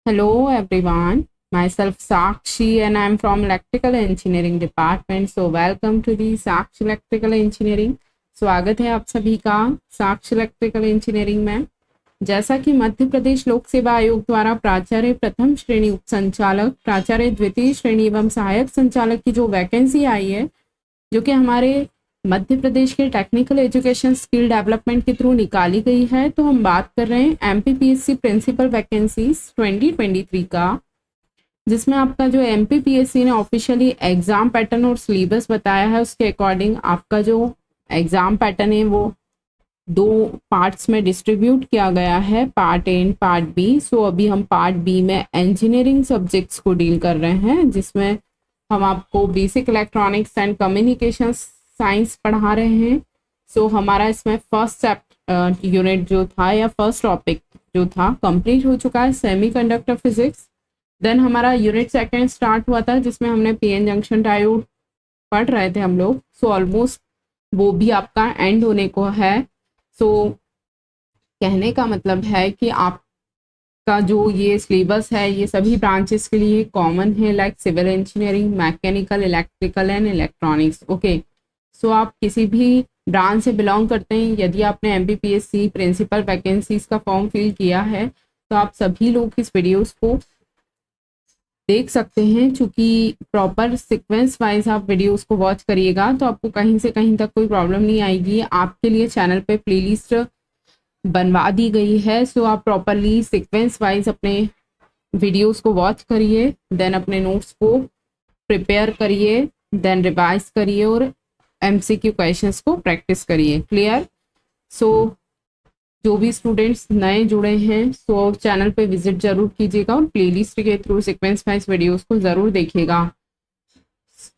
Hello everyone, myself Sakshi and I'm from Electrical Engineering Department. So welcome to the Sakshi Electrical Engineering. स्वागत है आप सभी का साक्षी electrical engineering में। जैसा कि मध्य प्रदेश लोक सेवा आयोग द्वारा प्राचार्य प्रथम श्रेणी उप संचालक, प्राचार्य द्वितीय श्रेणी एवं सहायक संचालक की जो वैकेंसी आई है, जो कि हमारे मध्य प्रदेश के टेक्निकल एजुकेशन स्किल डेवलपमेंट के थ्रू निकाली गई है, तो हम बात कर रहे हैं एमपीपीएससी प्रिंसिपल वैकेंसीज 2023 का, जिसमें आपका जो एमपीपीएससी ने ऑफिशियली एग्जाम पैटर्न और सिलेबस बताया है, उसके अकॉर्डिंग आपका जो एग्जाम पैटर्न है वो 2 पार्ट्स में डिस्ट्रीब्यूट किया गया है, part A and part B. So अभी हम पार्ट बी में इंजीनियरिंग सब्जेक्ट्स को डील कर रहे हैं, जिसमें हम आपको basic electronics and communication science पढ़ा रहे हैं। सो हमारा इसमें फर्स्ट यूनिट जो था या फर्स्ट टॉपिक जो था कंप्लीट हो चुका है, सेमीकंडक्टर फिजिक्स। देन हमारा यूनिट सेकंड स्टार्ट हुआ था, जिसमें हमने पीएन जंक्शन डायोड पढ़ रहे थे हम लोग। सो ऑलमोस्ट वो भी आपका एंड होने को है। सो कहने का मतलब है कि आपका जो ये सिलेबस है ये सभी ब्रांचेस के लिए कॉमन है, like civil engineering, mechanical, electrical and electronics. Okay, so आप किसी भी ब्रांच से बिलोंग करते हैं, यदि आपने एमपीपीएससी प्रिंसिपल वैकेंसीज का फॉर्म फिल किया है, तो आप सभी लोग इस वीडियोस को देख सकते हैं। चूँकि प्रॉपर सीक्वेंस वाइज आप वीडियोस को वॉच करिएगा तो आपको कहीं से कहीं तक कोई प्रॉब्लम नहीं आएगी। आपके लिए चैनल पे प्लेलिस्ट बनवा दी गई है, सो आप प्रॉपरली सीक्वेंस वाइज अपने वीडियोस को वॉच करिए, देन अपने नोट्स को प्रिपेयर करिए, देन रिवाइज करिए और एमसीक्यू क्वेश्चंस को प्रैक्टिस करिए। क्लियर? सो जो भी स्टूडेंट्स नए जुड़े हैं सो चैनल पे विजिट जरूर कीजिएगा और प्लेलिस्ट के थ्रू सीक्वेंस वाइज वीडियोस को ज़रूर देखिएगा।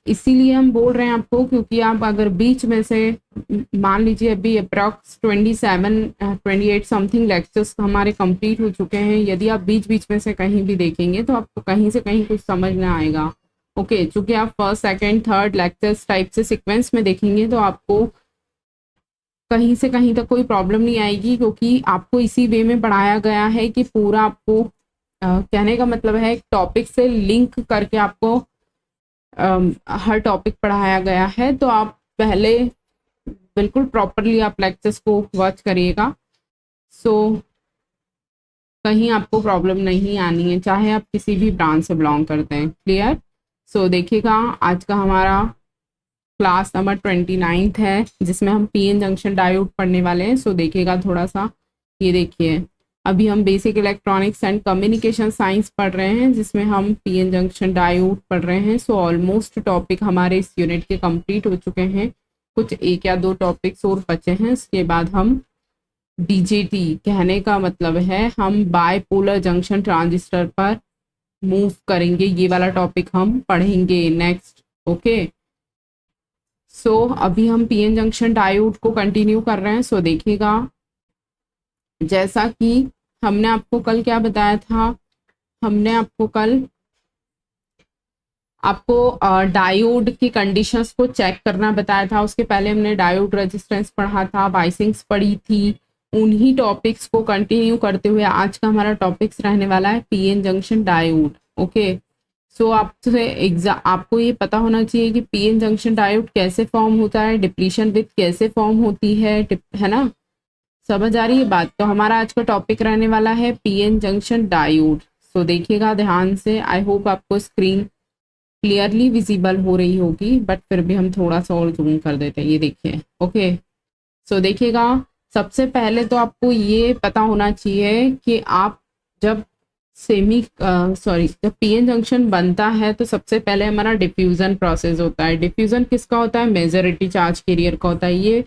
इसीलिए हम बोल रहे हैं आपको, क्योंकि आप अगर बीच में से मान लीजिए अभी अप्रॉक्स 28 समथिंग लेक्चर्स हमारे कंप्लीट हो चुके हैं, यदि आप बीच बीच में से कहीं भी देखेंगे तो आपको कहीं से कहीं कुछ समझ ना आएगा। ओके, चूँकि आप first second third lectures type से सीक्वेंस में देखेंगे तो आपको कहीं से कहीं तक कोई प्रॉब्लम नहीं आएगी, क्योंकि आपको इसी वे में पढ़ाया गया है कि पूरा आपको कहने का मतलब है टॉपिक से लिंक करके आपको हर टॉपिक पढ़ाया गया है। तो आप पहले बिल्कुल प्रॉपरली आप लेक्चर्स को वॉच करिएगा, सो कहीं आपको प्रॉब्लम नहीं आनी है, चाहे आप किसी भी ब्रांच से बिलोंग करते हैं। क्लियर? सो देखिएगा, आज का हमारा क्लास नंबर 29 है, जिसमें हम पीएन जंक्शन डायोड पढ़ने वाले हैं। सो देखिएगा थोड़ा सा, ये देखिए अभी हम basic electronics and communication science पढ़ रहे हैं, जिसमें हम पीएन जंक्शन डायोड पढ़ रहे हैं। सो ऑलमोस्ट टॉपिक हमारे इस यूनिट के कंप्लीट हो चुके हैं, कुछ 1 या 2 टॉपिक्स और बचे हैं। इसके बाद हम बीजेटी, कहने का मतलब है हम बायपोलर जंक्शन ट्रांजिस्टर पर मूव करेंगे, ये वाला टॉपिक हम पढ़ेंगे नेक्स्ट। ओके, सो अभी हम पीएन जंक्शन डायोड को कंटिन्यू कर रहे हैं। सो देखिएगा, जैसा कि हमने आपको कल क्या बताया था, हमने आपको कल डायोड की कंडीशंस को चेक करना बताया था। उसके पहले हमने डायोड रेजिस्टेंस पढ़ा था, वाइसिंग्स पढ़ी थी। उन्हीं टॉपिक्स को कंटिन्यू करते हुए आज का हमारा टॉपिक्स रहने वाला है पीएन जंक्शन डायोड। ओके, सो आपको ये पता होना चाहिए कि पीएन जंक्शन डायोड कैसे फॉर्म होता है, डिप्लीशन विथ कैसे फॉर्म होती है ना? समझ आ रही है बात? तो हमारा आज का टॉपिक रहने वाला है पीएन जंक्शन डायोड। सो देखिएगा ध्यान से, आई होप आपको स्क्रीन क्लियरली विजिबल हो रही होगी, बट फिर भी हम थोड़ा सा और जूम कर देते हैं। ये देखिए, ओके, सो देखिएगा, सबसे पहले तो आपको ये पता होना चाहिए कि आप जब जब पीएन जंक्शन बनता है तो सबसे पहले हमारा डिफ्यूजन प्रोसेस होता है। डिफ्यूजन किसका होता है? मेजॉरिटी चार्ज कैरियर का होता है। ये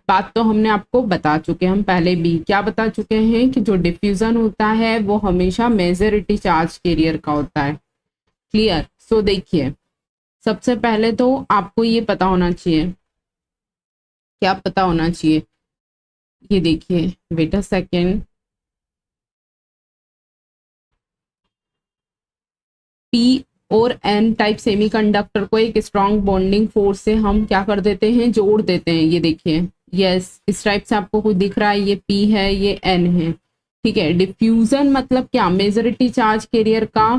बात तो हमने आपको बता चुके हैं, हम पहले भी क्या बता चुके हैं कि जो डिफ्यूजन होता है वो हमेशा मेजॉरिटी चार्ज कैरियर का होता है। क्लियर? सो देखिए, सबसे पहले तो आपको ये पता होना चाहिए, क्या पता होना चाहिए, ये देखिए, वेट अ सेकेंड, पी और एन टाइप सेमीकंडक्टर को एक स्ट्रॉन्ग बॉन्डिंग फोर्स से हम क्या कर देते हैं? जोड़ देते हैं। ये देखिए, यस, इस टाइप से आपको कुछ दिख रहा है, ये पी है, ये एन है। ठीक है। डिफ्यूजन मतलब क्या, मेजॉरिटी चार्ज कैरियर का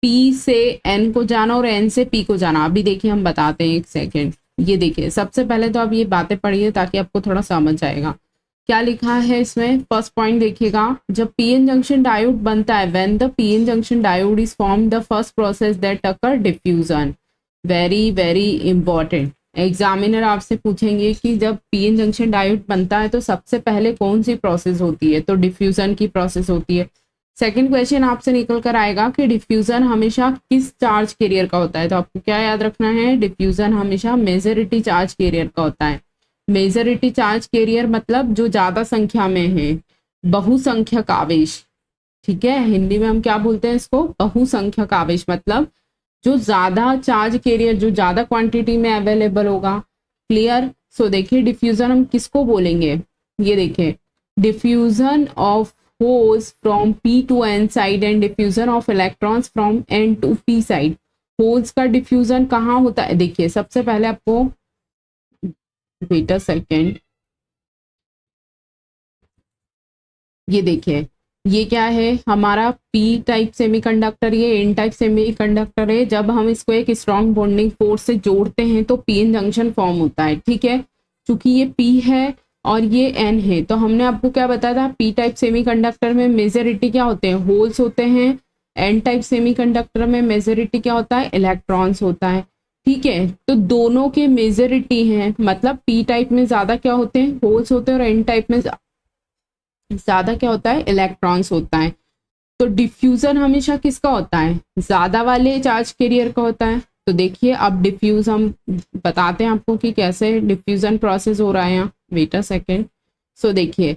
पी से एन को जाना और एन से पी को जाना। अभी देखिए हम बताते हैं, एक सेकेंड। ये देखिए, सबसे पहले तो आप ये बातें पढ़िए ताकि आपको थोड़ा समझ आएगा क्या लिखा है इसमें। फर्स्ट पॉइंट देखिएगा, जब पीएन जंक्शन डायोड बनता है, when the PN junction diode is form the first process that occur diffusion. Very very important. Examiner आपसे पूछेंगे कि जब पीएन जंक्शन डायोड बनता है तो सबसे पहले कौन सी प्रोसेस होती है, तो डिफ्यूजन की प्रोसेस होती है। सेकंड क्वेश्चन आपसे निकल कर आएगा कि डिफ्यूजन हमेशा किस चार्ज कैरियर का होता है, तो आपको क्या याद रखना है, डिफ्यूजन हमेशा मेजॉरिटी चार्ज कैरियर का होता है। मेजॉरिटी चार्ज कैरियर मतलब जो ज्यादा संख्या में है, बहुसंख्यक आवेश। ठीक है, हिंदी में हम क्या बोलते हैं इसको, बहुसंख्यक आवेश। मतलब जो ज्यादा चार्ज कैरियर, जो ज्यादा क्वांटिटी में अवेलेबल होगा। क्लियर। सो देखिए डिफ्यूजन हम किसको बोलेंगे, ये देखिए, diffusion of holes from P to N side and diffusion of electrons from N to P side. Holes का डिफ्यूजन कहाँ होता है, देखिए सबसे पहले आपको, वेट अ सेकेंड, ये देखिए ये क्या है हमारा पी टाइप सेमीकंडक्टर, ये एन टाइप सेमीकंडक्टर है। जब हम इसको एक स्ट्रॉन्ग बॉन्डिंग फोर्स से जोड़ते हैं तो पीएन जंक्शन फॉर्म होता है। ठीक है, क्योंकि ये पी है और ये एन है, तो हमने आपको क्या बताया था, पी टाइप सेमीकंडक्टर में मेजॉरिटी क्या होते हैं, होल्स होते हैं। एन टाइप सेमीकंडक्टर में मेजॉरिटी क्या होता है, इलेक्ट्रॉन्स होता है। ठीक है, तो दोनों के मेजॉरिटी हैं, मतलब पी टाइप में ज्यादा क्या होते हैं, होल्स होते हैं, और एन टाइप में ज्यादा क्या होता है, इलेक्ट्रॉन्स होता है। तो डिफ्यूजन हमेशा किसका होता है, ज्यादा वाले चार्ज कैरियर का होता है। तो देखिए अब डिफ्यूज हम बताते हैं आपको कि कैसे डिफ्यूजन प्रोसेस हो रहा है यहाँ। वेट अ सेकेंड। सो देखिए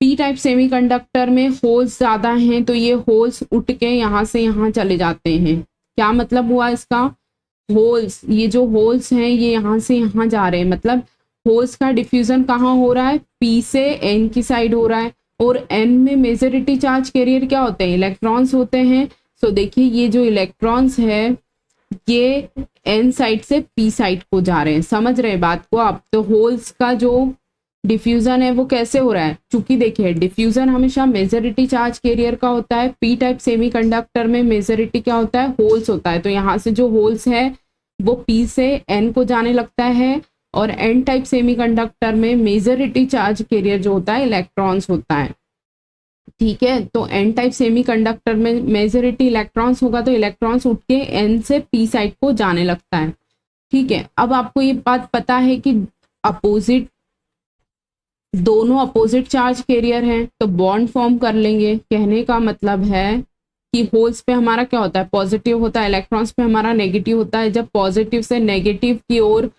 पी टाइप सेमीकंडक्टर में होल्स ज्यादा हैं, तो ये होल्स उठ के यहाँ से यहाँ चले जाते हैं। क्या मतलब हुआ इसका, होल्स, ये जो होल्स हैं ये यहाँ से यहाँ जा रहे हैं, मतलब होल्स का डिफ्यूजन कहाँ हो रहा है, पी से एन की साइड हो रहा है। और एन में मेजॉरिटी चार्ज कैरियर क्या होते हैं, इलेक्ट्रॉन्स होते हैं। सो देखिए ये जो इलेक्ट्रॉन्स है ये एन साइड से पी साइड को जा रहे हैं। समझ रहे बात को आप। तो होल्स का जो डिफ्यूजन है वो कैसे हो रहा है, चूंकि देखिए डिफ्यूजन हमेशा मेजॉरिटी चार्ज कैरियर का होता है। पी टाइप सेमीकंडक्टर में मेजॉरिटी क्या होता है, होल्स होता है। तो यहाँ से जो होल्स है वो पी से एन को जाने लगता है, और एन टाइप सेमीकंडक्टर में मेजॉरिटी चार्ज कैरियर जो होता है इलेक्ट्रॉन्स होता है। ठीक है, तो एन टाइप सेमीकंडक्टर में मेजॉरिटी इलेक्ट्रॉन्स होगा, तो इलेक्ट्रॉन्स उठ के एन से पी साइड को जाने लगता है। ठीक है, अब आपको ये बात पता है कि अपोजिट, दोनों अपोजिट चार्ज कैरियर हैं तो बॉन्ड फॉर्म कर लेंगे। कहने का मतलब है कि होल्स पे हमारा क्या होता है, पॉजिटिव होता है, इलेक्ट्रॉन्स पे हमारा नेगेटिव होता है। जब पॉजिटिव से नेगेटिव की ओर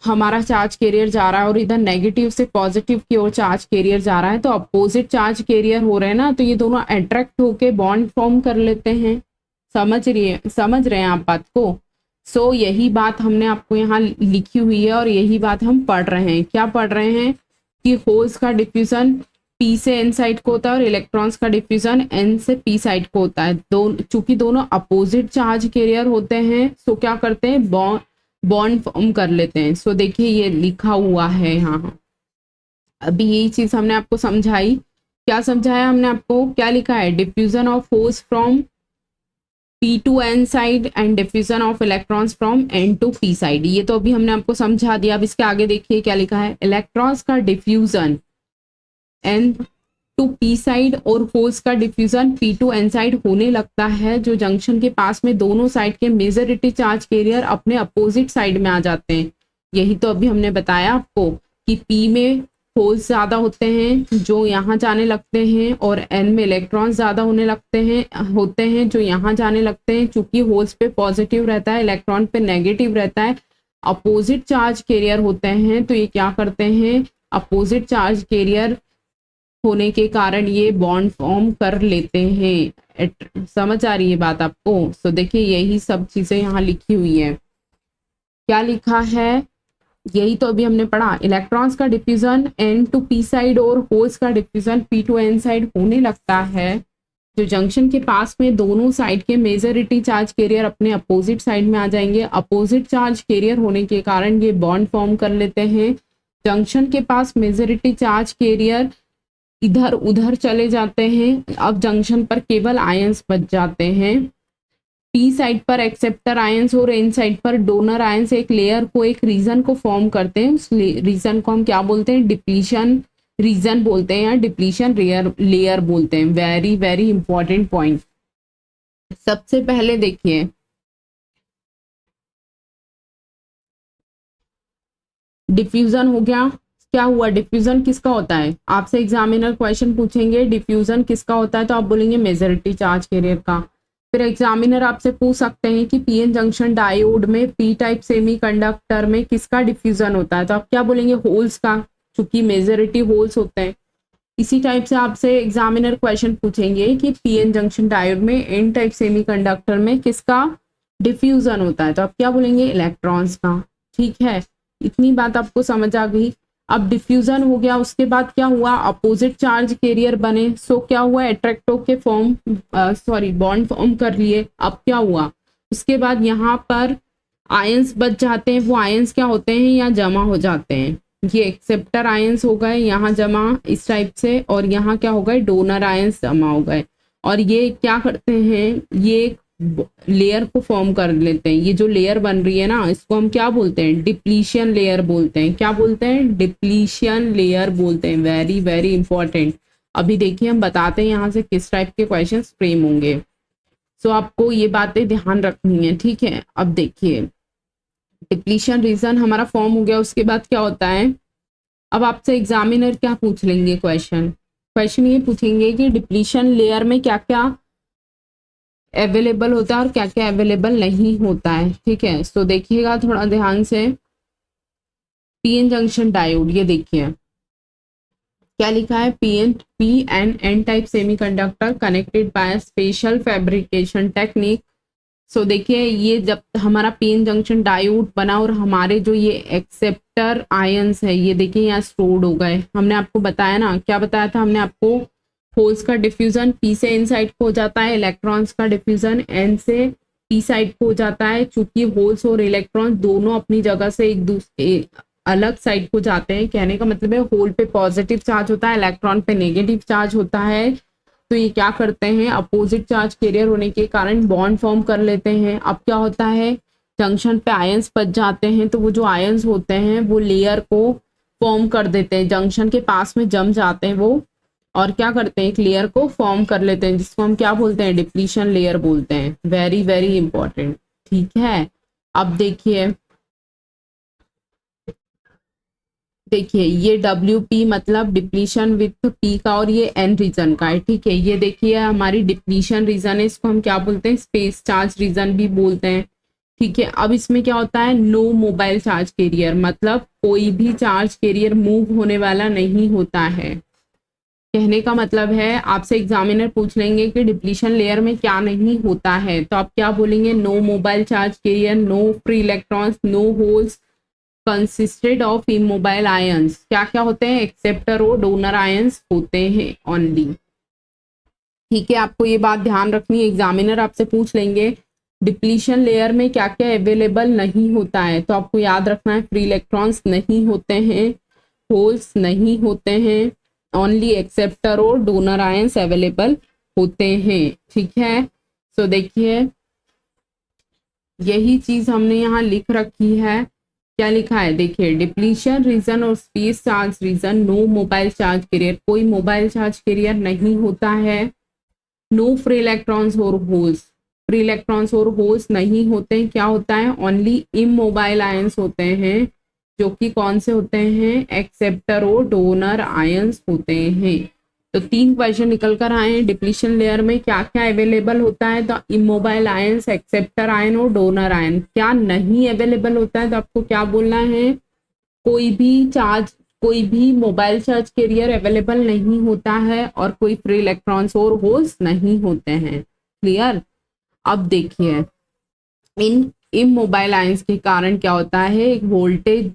हमारा चार्ज कैरियर जा रहा है और इधर नेगेटिव से पॉजिटिव की ओर चार्ज कैरियर जा रहा है, तो अपोजिट चार्ज कैरियर हो रहे हैं ना, तो ये दोनों अट्रैक्ट होके बॉन्ड फॉर्म कर लेते हैं। समझ रहे हैं आप बात को। सो यही बात हमने आपको यहाँ लिखी हुई है और यही बात हम पढ़ रहे हैं। क्या पढ़ रहे हैं कि होल्स का डिफ्यूजन पी से एन साइड को होता है और इलेक्ट्रॉन्स का डिफ्यूजन एन से पी साइड को होता है। चूंकि दोनों अपोजिट चार्ज कैरियर होते हैं, सो क्या करते हैं, बॉन्ड फॉर्म कर लेते हैं। सो देखिए ये लिखा हुआ है यहाँ। अभी यही चीज हमने आपको समझाई। क्या समझाया हमने आपको, क्या लिखा है, diffusion of holes from P to N side and diffusion of electrons from N to P side. ये तो अभी हमने आपको समझा दिया। अब इसके आगे देखिए क्या लिखा है, इलेक्ट्रॉन्स का diffusion N to P side और होल्स का diffusion P to N side होने लगता है जो जंक्शन के पास में दोनों साइड के मेजॉरिटी चार्ज कैरियर अपने अपोजिट साइड में आ जाते हैं। यही तो अभी हमने बताया आपको कि पी में होल्स ज्यादा होते हैं जो यहाँ जाने लगते हैं, और एन में इलेक्ट्रॉन ज्यादा होते हैं जो यहाँ जाने लगते हैं। चूंकि होल्स पे पॉजिटिव रहता है, इलेक्ट्रॉन पे नेगेटिव रहता है, अपोजिट चार्ज कैरियर होते हैं, तो ये क्या करते हैं, अपोजिट चार्ज कैरियर होने के कारण ये बॉन्ड फॉर्म कर लेते हैं। समझ आ रही है बात आपको। सो देखिए यही सब चीजें यहाँ लिखी हुई है। क्या लिखा है, यही तो अभी हमने पढ़ा। इलेक्ट्रॉन्स का diffusion N to P side और होल्स का diffusion P to N side होने लगता है जो जंक्शन के पास में दोनों साइड के मेजॉरिटी चार्ज कैरियर अपने अपोजिट साइड में आ जाएंगे। अपोजिट चार्ज कैरियर होने के कारण ये बॉन्ड फॉर्म कर लेते हैं। जंक्शन के पास मेजॉरिटी चार्ज कैरियर इधर उधर चले जाते हैं। अब जंक्शन पर केवल आयंस बच जाते हैं। पी साइड पर एक्सेप्टर आयंस और एन साइड पर डोनर आयंस एक लेयर को, एक रीजन को फॉर्म करते हैं। उस रीजन को हम क्या बोलते हैं? डिप्लीशन रीजन बोलते हैं या डिप्लीशन लेयर बोलते हैं। Very very important point. सबसे पहले देखिए, डिफ्यूजन हो गया। क्या हुआ? डिफ्यूजन किसका होता है? आपसे एग्जामिनर क्वेश्चन पूछेंगे डिफ्यूजन किसका होता है, तो आप बोलेंगे मेजॉरिटी चार्ज कैरियर का। फिर एग्जामिनर आपसे पूछ सकते हैं कि पीएन जंक्शन डायोड में पी टाइप सेमीकंडक्टर में किसका डिफ्यूजन होता है, तो आप क्या बोलेंगे? होल्स का, क्योंकि मेजॉरिटी होल्स होते हैं। इसी टाइप से आपसे एग्जामिनर क्वेश्चन पूछेंगे कि पीएन जंक्शन डायोड में एन टाइप सेमीकंडक्टर में किसका डिफ्यूजन होता है, तो आप क्या बोलेंगे? इलेक्ट्रॉन्स का। ठीक है, इतनी बात आपको समझ आ गई। अब डिफ्यूजन हो गया, उसके बाद क्या हुआ? अपोजिट चार्ज कैरियर बने। सो क्या हुआ? अट्रैक्टो के बॉन्ड फॉर्म कर लिए। अब क्या हुआ? उसके बाद यहाँ पर आयंस बच जाते हैं। वो आयंस क्या होते हैं? यहाँ जमा हो जाते हैं। ये एक्सेप्टर आयंस हो गए यहाँ जमा इस टाइप से, और यहाँ क्या हो गए? डोनर आयंस जमा हो गए। और ये क्या करते हैं? ये लेयर को फॉर्म कर लेते हैं। ये जो लेयर बन रही है ना, इसको हम क्या बोलते हैं? डिप्लीशन लेयर बोलते हैं। क्या बोलते हैं? डिप्लीशन लेयर बोलते हैं। Very very important. अभी देखिए हम बताते हैं यहाँ से किस टाइप के क्वेश्चन फ्रेम होंगे। सो आपको ये बातें ध्यान रखनी है। ठीक है, अब देखिए डिप्लीशन रीजन हमारा फॉर्म हो गया। उसके बाद क्या होता है? अब आपसे एग्जामिनर क्या पूछ लेंगे? क्वेश्चन ये पूछेंगे कि डिप्लीशन लेयर में क्या क्या अवेलेबल होता है और क्या क्या अवेलेबल नहीं होता है। ठीक है, सो देखिएगा थोड़ा ध्यान से। पीएन जंक्शन डायोड, ये देखिए क्या लिखा है? P and N type semiconductor connected by special fabrication technique. So देखिए ये जब हमारा पीएन जंक्शन डायोड बना और हमारे जो ये एक्सेप्टर आयंस है, ये देखिए यहाँ स्टोर्ड हो गए। हमने आपको बताया ना, क्या बताया था हमने आपको? होल्स का डिफ्यूजन पी से एन साइड को हो जाता है, इलेक्ट्रॉन्स का डिफ्यूजन एन से पी साइड को हो जाता है। चूंकि होल्स और इलेक्ट्रॉन दोनों अपनी जगह से एक दूसरे अलग साइड को जाते हैं। कहने का मतलब है होल पे पॉजिटिव चार्ज होता है, इलेक्ट्रॉन पे नेगेटिव चार्ज होता है। तो ये क्या करते हैं? अपोजिट चार्ज कैरियर होने के कारण बॉन्ड फॉर्म कर लेते हैं। अब क्या होता है? जंक्शन पे आयंस बच जाते हैं, तो वो जो आयंस होते हैं वो लेयर को फॉर्म कर देते हैं, जंक्शन के पास में जम जाते हैं वो, और क्या करते हैं? एक लेयर को फॉर्म कर लेते हैं, जिसको हम क्या बोलते हैं? डिप्लीशन लेयर बोलते हैं। Very very important. ठीक है, अब देखिए ये WP मतलब डिप्लीशन विथ P का, और ये N रीजन का है। ठीक है, ये देखिए हमारी डिप्लीशन रीजन है, इसको हम क्या बोलते हैं? स्पेस चार्ज रीजन भी बोलते हैं। ठीक है, अब इसमें क्या होता है? नो मोबाइल चार्ज कैरियर, मतलब कोई भी चार्ज कैरियर मूव होने वाला नहीं होता है। कहने का मतलब है आपसे एग्जामिनर पूछ लेंगे कि डिप्लीशन लेयर में क्या नहीं होता है, तो आप क्या बोलेंगे? No mobile charge carrier, no free electrons, no holes consisted of immobile ions. क्या क्या होते हैं? एक्सेप्टर और डोनर आयंस होते हैं ओनली। ठीक है, आपको ये बात ध्यान रखनी है। एग्जामिनर आपसे पूछ लेंगे डिप्लीशन लेयर में क्या क्या अवेलेबल नहीं होता है, तो आपको याद रखना है फ्री इलेक्ट्रॉन्स नहीं होते हैं, होल्स नहीं होते हैं, ओनली एक्सेप्टर और डोनर आयंस अवेलेबल होते हैं। ठीक है, सो देखिए यही चीज हमने यहाँ लिख रखी है। क्या लिखा है? देखिए डिप्लीशन रीजन और space charge region, no mobile charge carrier, कोई मोबाइल चार्ज कैरियर नहीं होता है। नो फ्री इलेक्ट्रॉन्स और होल्स, फ्री इलेक्ट्रॉन्स और होल्स नहीं होते। क्या होता है? ओनली इमोबाइल आयंस होते हैं, जो कि कौन से होते हैं? एक्सेप्टर और डोनर आयंस होते हैं। तो 3 क्वेश्चन निकल कर आए हैं। डिप्लीशन लेयर में क्या क्या अवेलेबल होता है? तो इमोबाइल आयंस, एक्सेप्टर आयन और डोनर आयन। क्या नहीं अवेलेबल होता है? तो आपको क्या बोलना है? कोई भी मोबाइल चार्ज कैरियर अवेलेबल नहीं होता है, और कोई फ्री इलेक्ट्रॉन्स और होल्स नहीं होते हैं। क्लियर? अब देखिए इन इमोबाइल आयंस के कारण क्या होता है? एक वोल्टेज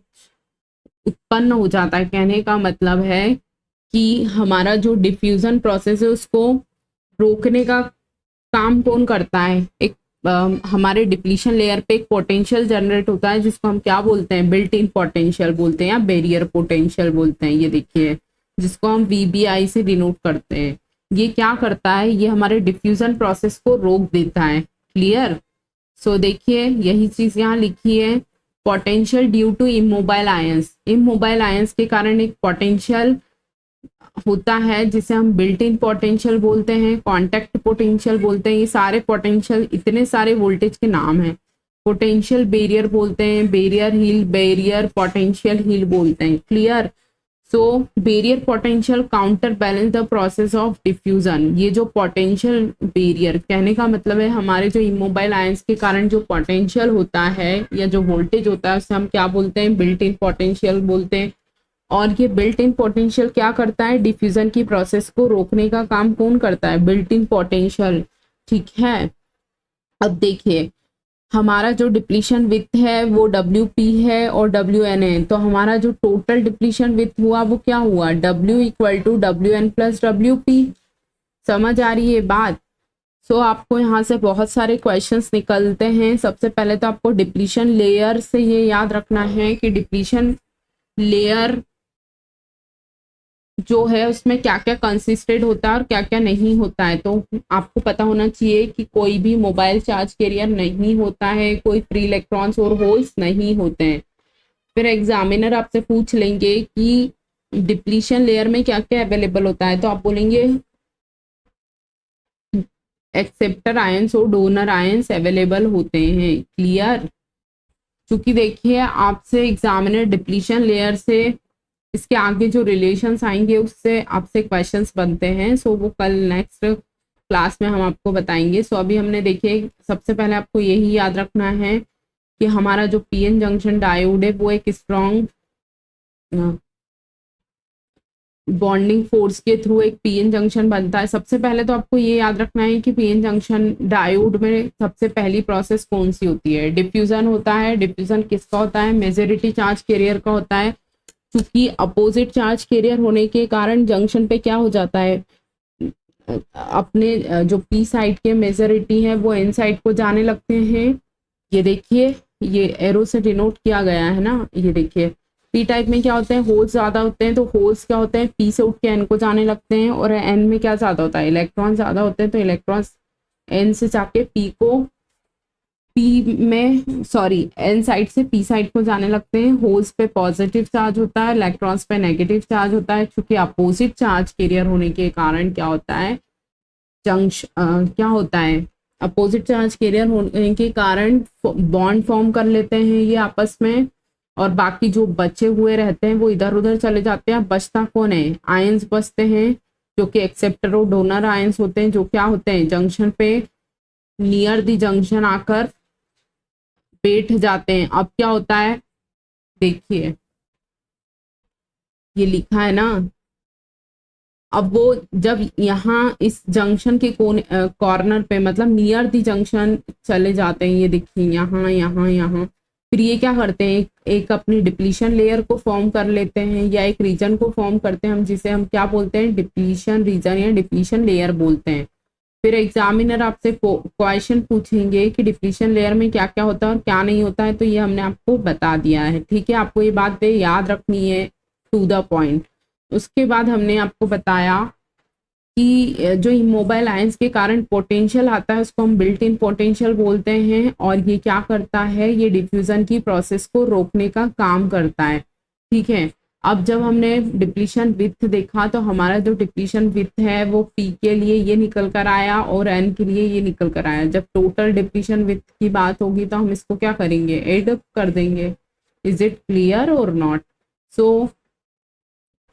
उत्पन्न हो जाता है। कहने का मतलब है कि हमारा जो डिफ्यूजन प्रोसेस है उसको रोकने का काम कौन करता है? हमारे डिप्लीशन लेयर पे एक पोटेंशियल जनरेट होता है, जिसको हम क्या बोलते हैं? बिल्ट इन पोटेंशियल बोलते हैं या बैरियर पोटेंशियल बोलते हैं। ये देखिए जिसको हम VBI से डिनोट करते हैं। ये क्या करता है, ये हमारे डिफ्यूजन प्रोसेस को रोक देता है। क्लियर। सो देखिए यही चीज यहाँ लिखी है, potential due to immobile ions. Immobile ions के कारण एक पोटेंशियल होता है जिसे हम बिल्ट इन पोटेंशियल बोलते हैं, कॉन्टैक्ट पोटेंशियल बोलते हैं। ये सारे पोटेंशियल, इतने सारे वोल्टेज के नाम हैं। पोटेंशियल बैरियर बोलते हैं, barrier hill, barrier potential hill बोलते हैं। Clear. So barrier potential counter balance the process of diffusion. ये जो पोटेंशियल बैरियर, कहने का मतलब है हमारे जो इमोबाइल आयंस के कारण जो पोटेंशियल होता है या जो वोल्टेज होता है उसे हम क्या बोलते हैं, बिल्ट इन पोटेंशियल बोलते हैं। और ये बिल्ट इन पोटेंशियल क्या करता है, डिफ्यूजन की प्रोसेस को रोकने का काम कौन करता है, बिल्ट इन पोटेंशियल। ठीक है। अब देखिए हमारा जो डिप्लीशन विथ है वो WP है और WN है, तो हमारा जो टोटल डिप्लीशन विथ हुआ वो क्या हुआ, W equal to WN plus WP। समझ आ रही है बात। सो आपको यहाँ से बहुत सारे क्वेश्चंस निकलते हैं। सबसे पहले तो आपको डिप्लीशन लेयर से ये याद रखना है कि डिप्लीशन लेयर जो है उसमें क्या क्या कंसिस्टेड होता है और क्या क्या नहीं होता है। तो आपको पता होना चाहिए कि कोई भी मोबाइल चार्ज कैरियर नहीं होता है, कोई फ्री इलेक्ट्रॉन्स और होल्स नहीं होते हैं। फिर एग्जामिनर आपसे पूछ लेंगे कि डिप्लीशन लेयर में क्या क्या अवेलेबल होता है, तो आप बोलेंगे एक्सेप्टर आयंस और डोनर आयंस अवेलेबल होते हैं। क्लियर। क्योंकि देखिए आपसे एग्जामिनर डिप्लीशन लेयर से इसके आगे जो रिलेशंस आएंगे उससे आपसे क्वेश्चंस बनते हैं। सो वो कल नेक्स्ट क्लास में हम आपको बताएंगे। सो अभी हमने देखिए सबसे पहले आपको यही याद रखना है कि हमारा जो PN जंक्शन डायोड है वो एक स्ट्रॉन्ग बॉन्डिंग फोर्स के थ्रू एक PN जंक्शन बनता है। सबसे पहले तो आपको ये याद रखना है कि PN जंक्शन डायोड में सबसे पहली प्रोसेस कौन सी होती है, डिफ्यूजन होता है। डिफ्यूजन किसका होता है, मेजॉरिटी चार्ज कैरियर का होता है। क्योंकि अपोजिट चार्ज कैरियर होने के कारण जंक्शन पे क्या हो जाता है, अपने जो P साइड के मेजॉरिटी है वो N साइड को जाने लगते हैं। ये देखिए ये एरो से डिनोट किया गया है ना, ये देखिए P टाइप में क्या होते हैं, होल्स ज्यादा होते हैं, तो होल्स क्या होते हैं P से उठ के N को जाने लगते हैं। और N में क्या ज्यादा होता है, इलेक्ट्रॉन ज्यादा होते हैं, तो इलेक्ट्रॉन्स N से जाके P को N साइड से P साइड को जाने लगते हैं। होल्स पे पॉजिटिव चार्ज होता है, इलेक्ट्रॉन्स पे नेगेटिव चार्ज होता है। क्योंकि अपोजिट चार्ज कैरियर होने के कारण क्या होता है, क्या होता है, अपोजिट चार्ज कैरियर होने के कारण बॉन्ड फॉर्म कर लेते हैं ये आपस में, और बाकी जो बचे हुए रहते हैं वो इधर उधर चले जाते हैं। बचता कौन है, आयंस बचते हैं जो कि एक्सेप्टर और डोनर आयंस होते हैं, जो क्या होते हैं जंक्शन पे नियर द जंक्शन आकर बैठ जाते हैं। अब क्या होता है देखिए ये लिखा है ना, अब वो जब यहाँ इस जंक्शन के कॉर्नर पे मतलब नियर द जंक्शन चले जाते हैं, ये देखिए यहाँ यहाँ यहाँ, फिर ये क्या करते हैं एक अपनी डिप्लीशन लेयर को फॉर्म कर लेते हैं या एक रीजन को फॉर्म करते हैं हम, जिसे हम क्या बोलते हैं, डिप्लीशन रीजन या डिप्लीशन लेयर बोलते हैं। फिर एग्जामिनर आपसे क्वेश्चन पूछेंगे कि डिप्लीशन लेयर में क्या क्या होता है और क्या नहीं होता है, तो ये हमने आपको बता दिया है। ठीक है, आपको ये बातें याद रखनी है टू द पॉइंट। उसके बाद हमने आपको बताया कि जो इमोबाइल आयंस के कारण पोटेंशियल आता है उसको हम बिल्ट इन पोटेंशियल बोलते हैं, और ये क्या करता है, ये डिफ्यूजन की प्रोसेस को रोकने का काम करता है। ठीक है, अब जब हमने डिप्लीशन विथ देखा तो हमारा जो डिप्लीशन विथ है वो P के लिए ये निकल कर आया और N के लिए ये निकल कर आया। जब टोटल डिप्लीशन विथ की बात होगी तो हम इसको क्या करेंगे, एड अप कर देंगे। इज इट क्लियर और नॉट। सो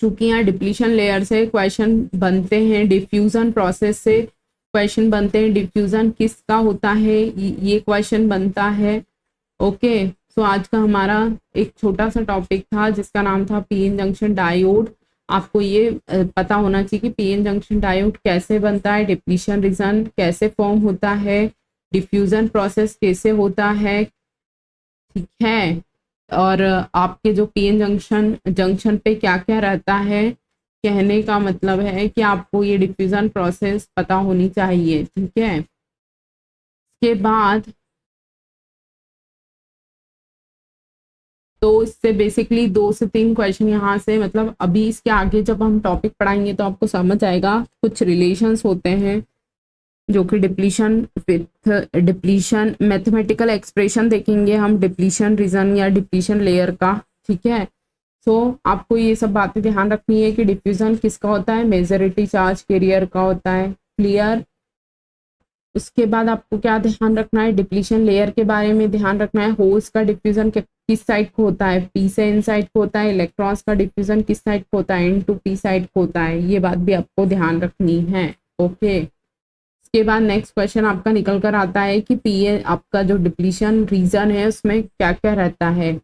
चूंकि यहाँ डिप्लीशन लेयर से क्वेश्चन बनते हैं, डिफ्यूजन प्रोसेस से क्वेश्चन बनते हैं, डिफ्यूजन किसका होता है ये क्वेश्चन बनता है। ओके, सो आज का हमारा एक छोटा सा टॉपिक था जिसका नाम था PN जंक्शन डायोड। आपको ये पता होना चाहिए कि PN जंक्शन डायोड कैसे बनता है, डिप्लीशन रीजन कैसे फॉर्म होता है, डिफ्यूजन प्रोसेस कैसे होता है। ठीक है, और आपके जो PN जंक्शन पे क्या क्या रहता है, कहने का मतलब है कि आपको ये डिफ्यूजन प्रोसेस पता होनी चाहिए। ठीक है, इसके बाद तो इससे बेसिकली 2 से 3 क्वेश्चन यहाँ से, मतलब अभी इसके आगे जब हम टॉपिक पढ़ाएंगे तो आपको समझ आएगा। कुछ रिलेशंस होते हैं जो कि depletion with depletion, mathematical expression देखेंगे हम डिप्लीशन रीजन या डिप्लीशन लेयर का, ठीक है। सो आपको ये सब बातें ध्यान रखनी है कि डिफ्यूजन किसका होता है, मेजॉरिटी चार्ज कैरियर का होता है, क्लियर। उसके बाद आपको क्या ध्यान रखना है, डिप्लीशन लेयर के बारे में ध्यान रखना है। होल्स का डिफ्यूजन किस साइड को होता है, पी से एन साइड को होता है। इलेक्ट्रॉन्स का डिफ्यूजन किस साइड को होता है, एन टू पी साइड को होता है। ये बात भी आपको ध्यान रखनी है, ओके। इसके बाद नेक्स्ट क्वेश्चन आपका निकल कर आता है कि पी आपका जो डिप्लीशन रीजन है उसमें क्या क्या रहता है।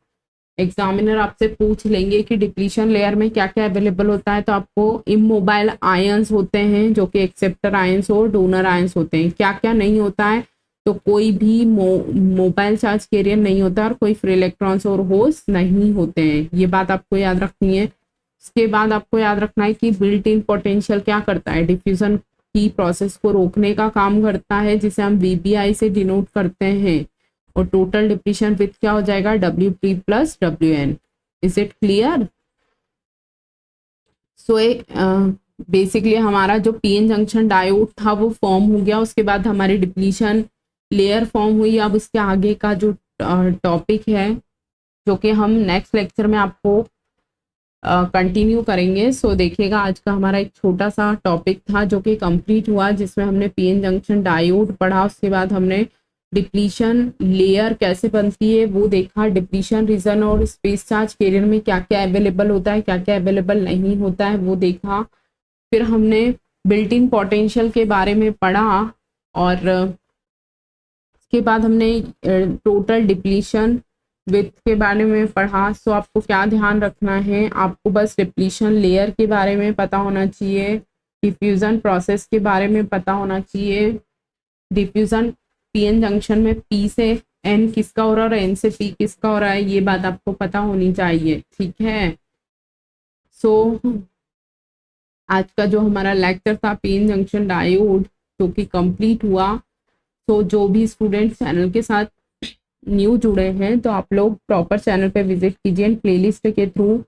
एग्जामिनर आपसे पूछ लेंगे कि डिप्लीशन लेयर में क्या क्या अवेलेबल होता है, तो आपको इमोबाइल आयंस होते हैं जो कि एक्सेप्टर आयंस और डोनर आयंस होते हैं। क्या क्या नहीं होता है, तो कोई भी मोबाइल चार्ज कैरियर नहीं होता और कोई फ्री इलेक्ट्रॉन्स और होल्स नहीं होते हैं। ये बात आपको याद रखनी है। उसके बाद आपको याद रखना है कि बिल्ट इन पोटेंशियल क्या करता है, डिफ्यूजन की प्रोसेस को रोकने का काम करता है, जिसे हम वीबीआई से डिनोट करते हैं। और टोटल डिप्लीशन विथ क्या हो जाएगा, WP plus WN। Is it clear? So basically हमारा जो पीएन जंक्शन डायोड था वो फॉर्म हो गया। उसके बाद हमारी डिप्लीशन लेयर फॉर्म हुई। अब इसके आगे का जो टॉपिक है जो कि हम नेक्स्ट लेक्चर में आपको कंटिन्यू करेंगे। सो देखिएगा, आज का हमारा एक छोटा सा टॉपिक था जो कि कंप्लीट हुआ, जिसमें हमने पीएन जंक्शन डायोड पढ़ा। उसके बाद हमने डिप्लीशन लेयर कैसे बनती है वो देखा, डिप्लीशन रीजन और स्पेस चार्ज कैरियर में क्या क्या अवेलेबल होता है, क्या क्या अवेलेबल नहीं होता है वो देखा। फिर हमने बिल्ट इन पोटेंशियल के बारे में पढ़ा और उसके बाद हमने टोटल डिप्लीशन विथ के बारे में पढ़ा। सो आपको क्या ध्यान रखना है, आपको बस डिप्लीशन लेयर के बारे में पता होना चाहिए, डिफ्यूजन प्रोसेस के बारे में पता होना चाहिए। डिफ्यूजन पीएन जंक्शन में पी से एन किसका हो रहा है और एन से पी किसका हो रहा है, ये बात आपको पता होनी चाहिए, ठीक है। सो आज का जो हमारा लेक्चर था पीएन जंक्शन डायोड जो कि कंप्लीट हुआ। तो जो भी स्टूडेंट चैनल के साथ न्यू जुड़े हैं तो आप लोग प्रॉपर चैनल पे विजिट कीजिए एंड प्लेलिस्ट के थ्रू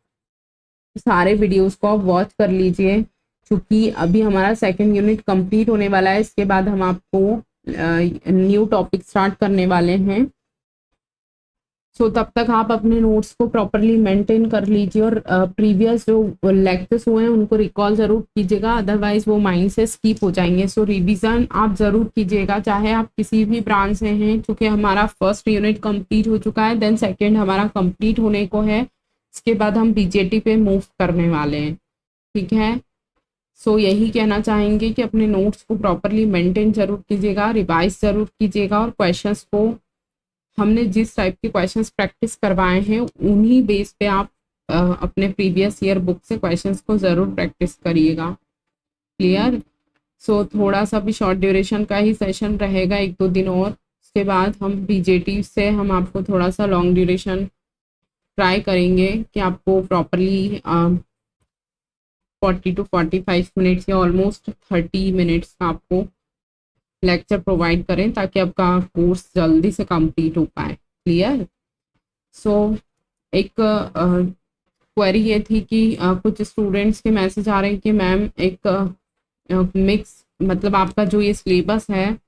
सारे वीडियोस को आप वॉच कर लीजिए, क्योंकि अभी हमारा सेकंड यूनिट कंप्लीट होने वाला है। इसके बाद हम आपको न्यू टॉपिक स्टार्ट करने वाले हैं। सो तब तक आप अपने नोट्स को प्रॉपरली मेंटेन कर लीजिए और प्रीवियस जो लेक्चर्स हुए हैं उनको रिकॉल ज़रूर कीजिएगा, अदरवाइज वो माइंड से स्किप हो जाएंगे। सो रिवीजन आप ज़रूर कीजिएगा, चाहे आप किसी भी ब्रांच से हैं, क्योंकि हमारा फर्स्ट यूनिट कंप्लीट हो चुका है, देन सेकेंड हमारा कंप्लीट होने को है। इसके बाद हम बीजेटी पे मूव करने वाले हैं, ठीक है। सो यही कहना चाहेंगे कि अपने नोट्स को प्रॉपरली मेंटेन जरूर कीजिएगा, रिवाइज जरूर कीजिएगा और क्वेश्चंस को हमने जिस टाइप के क्वेश्चंस प्रैक्टिस करवाए हैं उन्हीं बेस पे आप अपने प्रीवियस ईयर बुक से क्वेश्चंस को ज़रूर प्रैक्टिस करिएगा, क्लियर। सो थोड़ा सा भी शॉर्ट ड्यूरेशन का ही सेशन रहेगा, 1-2 दिन और। उसके बाद हम बीजेटी से हम आपको थोड़ा सा लॉन्ग ड्यूरेशन ट्राई करेंगे कि आपको प्रॉपरली 40 to 45 मिनट्स या ऑलमोस्ट 30 मिनट्स का आपको लेक्चर प्रोवाइड करें ताकि आपका कोर्स जल्दी से कंप्लीट हो पाए, क्लियर। सो एक क्वेरी ये थी कि कुछ स्टूडेंट्स के मैसेज आ रहे हैं कि मैम एक मिक्स, मतलब आपका जो ये सिलेबस है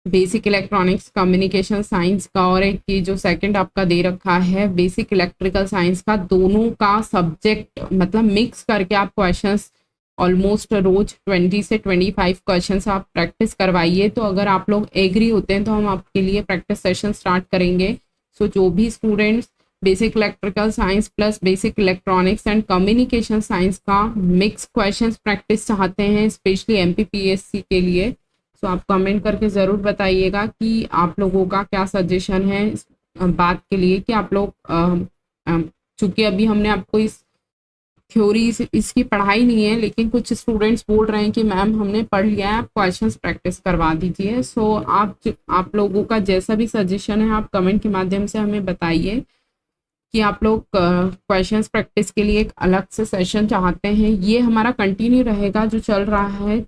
बेसिक इलेक्ट्रॉनिक्स कम्युनिकेशन साइंस का और एक ये जो सेकंड आपका दे रखा है बेसिक इलेक्ट्रिकल साइंस का, दोनों का सब्जेक्ट मतलब मिक्स करके आप क्वेश्चंस ऑलमोस्ट रोज 20 से 25 क्वेश्चंस आप प्रैक्टिस करवाइए। तो अगर आप लोग एग्री होते हैं तो हम आपके लिए प्रैक्टिस सेशन स्टार्ट करेंगे। सो जो भी students basic electrical science plus basic electronics and communication science का मिक्स क्वेश्चंस प्रैक्टिस चाहते हैं स्पेशली MPPSC के लिए, तो आप कमेंट करके ज़रूर बताइएगा कि आप लोगों का क्या सजेशन है इस बात के लिए कि आप लोग चूँकि अभी हमने आपको इस थ्योरी इसकी पढ़ाई नहीं है, लेकिन कुछ स्टूडेंट्स बोल रहे हैं कि मैम हमने पढ़ लिया है, आप क्वेश्चंस प्रैक्टिस करवा दीजिए। सो आप लोगों का जैसा भी सजेशन है आप कमेंट के माध्यम से हमें बताइए कि आप लोग क्वेश्चंस प्रैक्टिस के लिए एक अलग से सेशन चाहते हैं। ये हमारा कंटिन्यू रहेगा जो चल रहा है,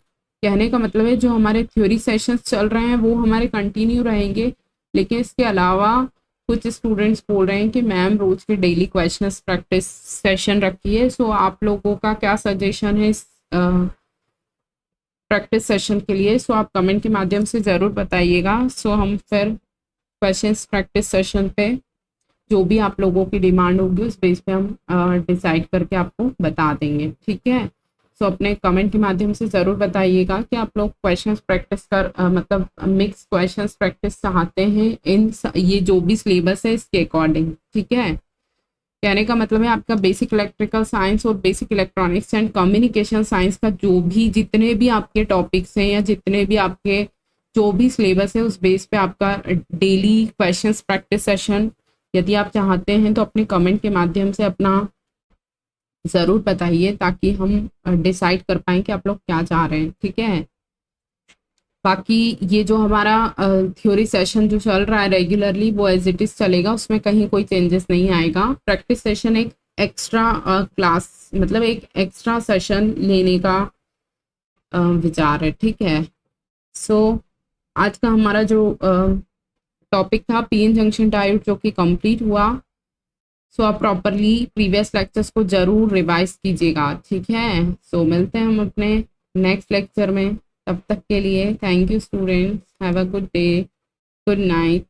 कहने का मतलब है जो हमारे थ्योरी सेशंस चल रहे हैं वो हमारे कंटिन्यू रहेंगे, लेकिन इसके अलावा कुछ स्टूडेंट्स बोल रहे हैं कि मैम रोज के डेली क्वेश्चंस प्रैक्टिस सेशन रखिए। सो आप लोगों का क्या सजेशन है इस प्रैक्टिस सेशन के लिए? सो आप कमेंट के माध्यम से ज़रूर बताइएगा। सो हम फिर क्वेश्चंस प्रैक्टिस सेशन पे जो भी आप लोगों की डिमांड होगी उस बेस पे हम डिसाइड करके आपको बता देंगे, ठीक है। सो अपने कमेंट के माध्यम से ज़रूर बताइएगा कि आप लोग क्वेश्चंस प्रैक्टिस कर मतलब मिक्स क्वेश्चंस प्रैक्टिस चाहते हैं इन ये जो भी सिलेबस है इसके अकॉर्डिंग, ठीक है। कहने का मतलब है आपका बेसिक इलेक्ट्रिकल साइंस और basic electronics and communication science का जो भी जितने भी आपके टॉपिक्स हैं या जितने भी आपके जो भी सिलेबस है उस बेस पे आपका डेली क्वेश्चंस प्रैक्टिस सेशन यदि आप चाहते हैं तो अपने कमेंट के माध्यम से अपना ज़रूर बताइए ताकि हम डिसाइड कर पाएँ कि आप लोग क्या चाह रहे हैं, ठीक है। बाकी ये जो हमारा थ्योरी सेशन जो चल रहा है रेगुलरली वो एज इट इज़ चलेगा, उसमें कहीं कोई चेंजेस नहीं आएगा। प्रैक्टिस सेशन एक एक्स्ट्रा क्लास मतलब एक एक्स्ट्रा सेशन लेने का विचार है, ठीक है। सो आज का हमारा जो टॉपिक था पीएन जंक्शन डायोड जो कि कंप्लीट हुआ। सो आप प्रॉपरली प्रीवियस लेक्चर्स को ज़रूर रिवाइज कीजिएगा, ठीक है। सो मिलते हैं हम अपने नेक्स्ट लेक्चर में, तब तक के लिए thank you students, have a good day, good night.